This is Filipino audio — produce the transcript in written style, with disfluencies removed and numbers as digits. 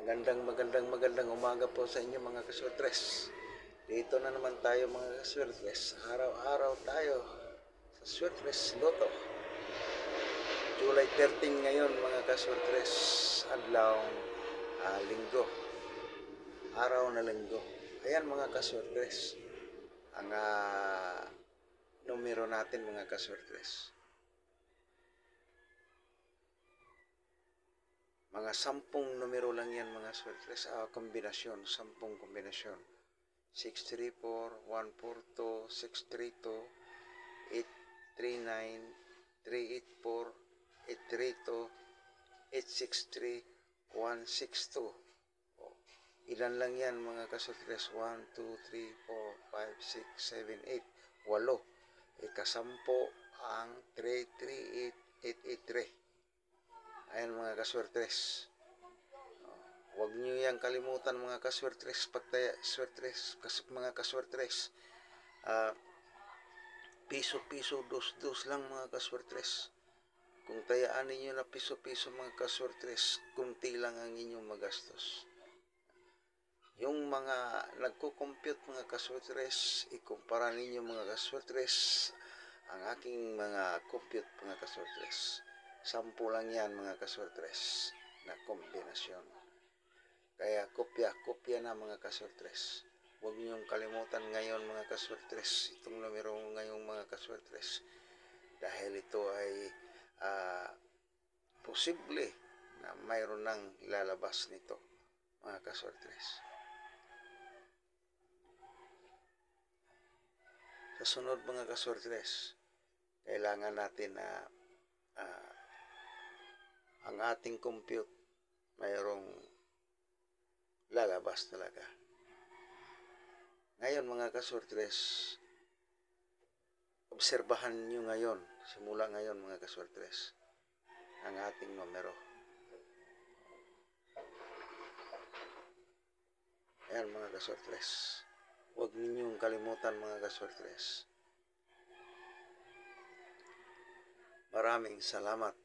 Magandang umaga po sa inyo mga kaswertres. Dito na naman tayo mga kaswertres. Araw-araw tayo sa Swertres Loto. July 13 ngayon mga kaswertres. Adlaw linggo. Araw na linggo. Ayan mga kaswertres. Ang numero natin mga kaswertres. Mga 10 numero lang yan mga swertres. Kombinasyon, 10 kombinasyon. 634, 142, 632, 839, 384, 832, 863, 162. Ilan lang yan mga kaswertres? 1, 2, 3, 4, 5, 6, 7, 8. 8. Ikasampo ang 338, 883. Ayan mga kaswertres. Huwag nyo yang kalimutan mga kaswertres. Mga kaswertres. Piso-piso, dos-dos lang mga kaswertres. Kung tayaan ninyo na piso-piso mga kaswertres, kunti lang ang inyong magastos. Yung mga nagko-compute mga kaswertres, ikumpara ninyo mga kaswertres ang aking mga compute mga kaswertres. 10 lang yan mga kaswertres na kombinasyon. Kaya kopya na mga kaswertres. Huwag niyong kalimutan ngayon mga kaswertres itong numero ngayong mga kaswertres. Dahil ito ay posible na mayroon nang ilalabas nito mga kaswertres. Sa sunod mga kaswertres, kailangan natin na ang ating compute mayroong lalabas talaga. Ngayon mga kaswertres, obserbahan nyo ngayon, simula ngayon mga kaswertres, ang ating numero. Ayan mga kaswertres. Huwag ninyong kalimutan mga kaswertres. Maraming salamat.